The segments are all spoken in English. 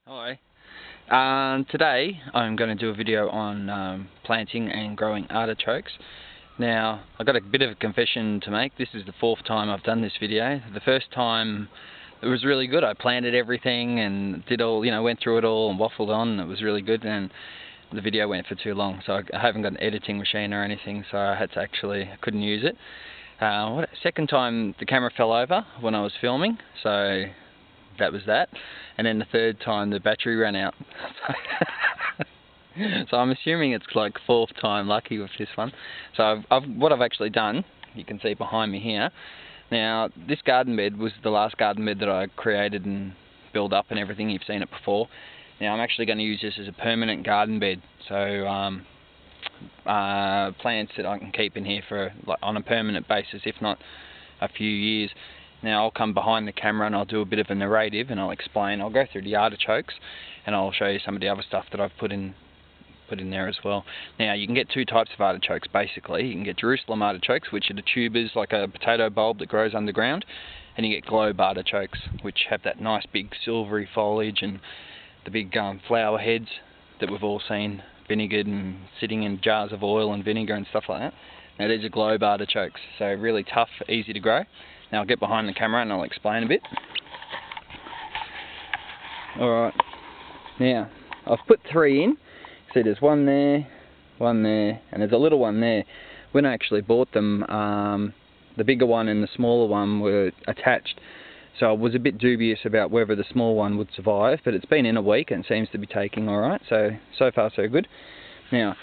Hi. Today I'm going to do a video on planting and growing artichokes. Now, I've got a bit of a confession to make. This is the fourth time I've done this video. The first time it was really good. I planted everything and did all, went through it all and waffled on, and it was really good, and the video went for too long, so I haven't got an editing machine or anything, so I couldn't use it. Second time the camera fell over when I was filming, so that was that. And then the third time the battery ran out. So I'm assuming it's like fourth time lucky with this one. So what I've actually done, you can see behind me here. Now, this garden bed was the last garden bed that I created and built up and everything. You've seen it before. Now I'm actually going to use this as a permanent garden bed. So plants that I can keep in here for on a permanent basis, if not a few years. Now I'll come behind the camera and I'll do a bit of a narrative and I'll explain. I'll go through the artichokes and I'll show you some of the other stuff that I've put in there as well. Now you can get two types of artichokes basically. You can get Jerusalem artichokes, which are the tubers like a potato bulb that grows underground, and you get globe artichokes, which have that nice big silvery foliage and the big flower heads that we've all seen vinegared and sitting in jars of oil and vinegar and stuff like that. Now these are globe artichokes, so really tough, easy to grow. Now I'll get behind the camera and I'll explain a bit. Alright, now I've put three in. See, there's one there, and there's a little one there. When I actually bought them, the bigger one and the smaller one were attached. So I was a bit dubious about whether the small one would survive, but it's been in a week and seems to be taking alright, so far so good. Now,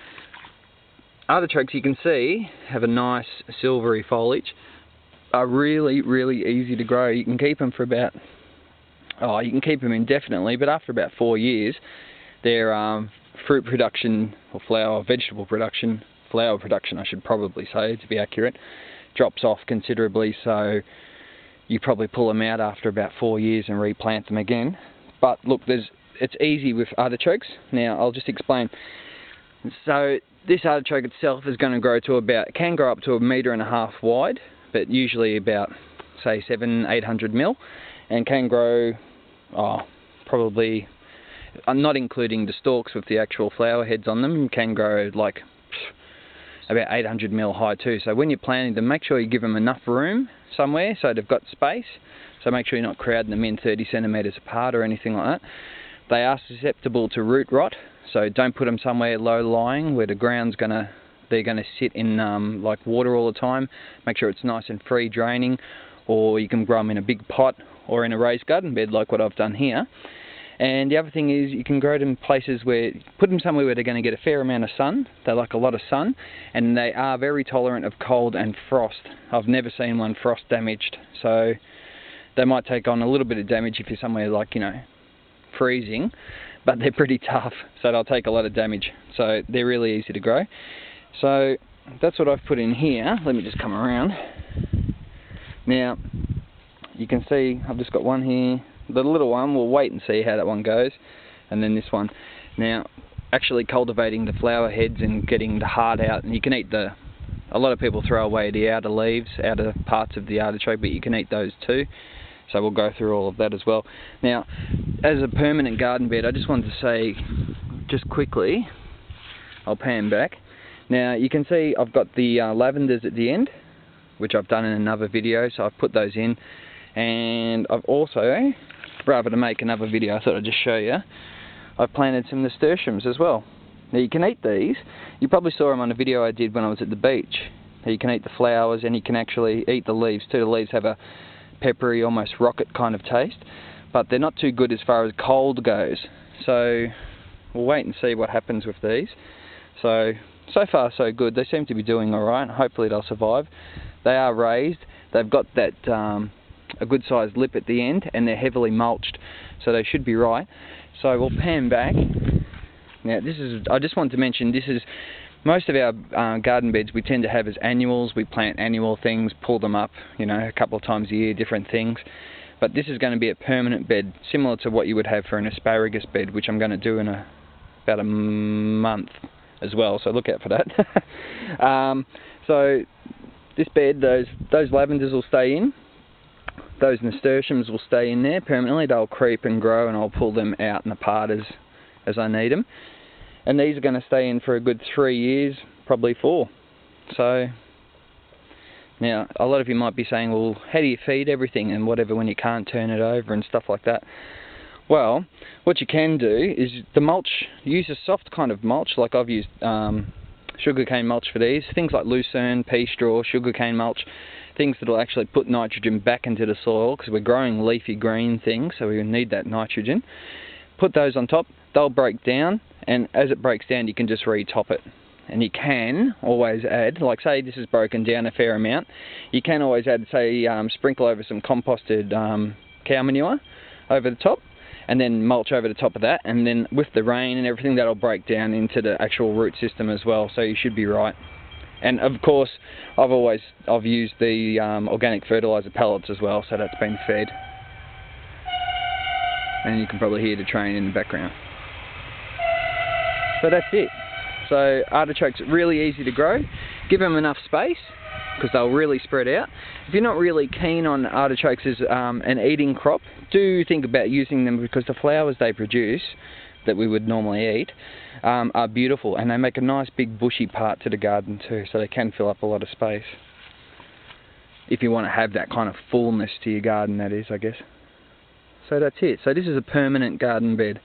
artichokes, you can see, have a nice silvery foliage. Are really, really easy to grow. You can keep them for about, you can keep them indefinitely, but after about 4 years, their fruit production, or vegetable production, flower production I should probably say to be accurate, drops off considerably, so you probably pull them out after about 4 years and replant them again. But look, it's easy with artichokes. Now I'll just explain. So this artichoke itself is going to grow to it can grow up to 1.5 meters wide, but usually about, say, 700-800 mil, and can grow, probably, not including the stalks with the actual flower heads on them, can grow like about 800 mil high too. So when you're planting them, make sure you give them enough room somewhere so they've got space. So make sure you're not crowding them in 30 centimeters apart or anything like that. They are susceptible to root rot, so don't put them somewhere low lying where the ground's they're going to sit in like water all the time. Make sure it's nice and free draining, or you can grow them in a big pot or in a raised garden bed like what I've done here. And the other thing is you can grow them in places put them somewhere where they're going to get a fair amount of sun. They like a lot of sun, and they are very tolerant of cold and frost. I've never seen one frost damaged, so they might take on a little bit of damage if you're somewhere like, freezing, but they're pretty tough, so they'll take a lot of damage. So they're really easy to grow. So that's what I've put in here. Let me just come around. Now, you can see I've just got one here. The little one, we'll wait and see how that one goes. And then this one. Now, actually cultivating the flower heads and getting the heart out, and you can eat a lot of people throw away the outer leaves, outer parts of the artichoke, but you can eat those too. So we'll go through all of that as well. Now, as a permanent garden bed, I just wanted to say, just quickly, I'll pan back. Now you can see I've got the lavenders at the end, which I've done in another video, so I've put those in. And I've also, rather than make another video, I thought I'd just show you, I've planted some nasturtiums as well. Now you can eat these. You probably saw them on a video I did when I was at the beach. Now you can eat the flowers and you can actually eat the leaves too. The leaves have a peppery, almost rocket kind of taste, but they're not too good as far as cold goes. So we'll wait and see what happens with these. So far so good. They seem to be doing alright. Hopefully they'll survive. They are raised. They've got that a good sized lip at the end, and they're heavily mulched, so they should be right. So we'll pan back. Now I just want to mention, this is most of our garden beds we tend to have as annuals. We plant annual things, pull them up, a couple of times a year, different things. But this is going to be a permanent bed, similar to what you would have for an asparagus bed, which I'm going to do in about a month as well, so look out for that. So this bed, those lavenders will stay in. those nasturtiums will stay in there permanently. They'll creep and grow, and I'll pull them out and apart as I need them. And these are going to stay in for a good 3 years, probably 4. So now a lot of you might be saying, well, how do you feed everything and whatever when you can't turn it over and stuff like that? Well, what you can do is the mulch, use a soft kind of mulch, like I've used sugarcane mulch for these. Things like lucerne, pea straw, sugarcane mulch, things that will actually put nitrogen back into the soil, because we're growing leafy green things, so we need that nitrogen. Put those on top, they'll break down, and as it breaks down you can just re-top it. And you can always add, like say this is broken down a fair amount, you can always add, say, sprinkle over some composted cow manure over the top, and then mulch over the top of that, and then with the rain and everything, that'll break down into the actual root system as well, so you should be right. And of course I've used the organic fertiliser pellets as well, so that's been fed. And you can probably hear the train in the background. So that's it. So artichokes are really easy to grow. Give them enough space, because they'll really spread out. If you're not really keen on artichokes as an eating crop, do think about using them, because the flowers they produce that we would normally eat are beautiful, and they make a nice big bushy part to the garden too, so they can fill up a lot of space. If you want to have that kind of fullness to your garden, that is, I guess. So that's it. So this is a permanent garden bed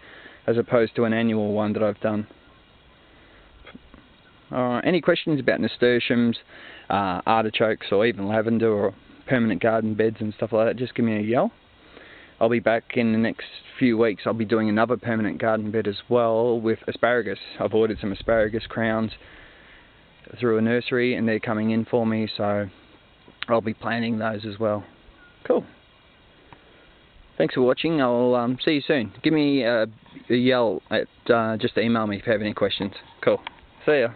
as opposed to an annual one that I've done. Any questions about nasturtiums, artichokes, or even lavender, or permanent garden beds and stuff like that, just give me a yell. I'll be back in the next few weeks. I'll be doing another permanent garden bed as well with asparagus. I've ordered some asparagus crowns through a nursery, and they're coming in for me, so I'll be planting those as well. Cool. Thanks for watching. I'll see you soon. Give me a yell, just email me if you have any questions. Cool. See ya.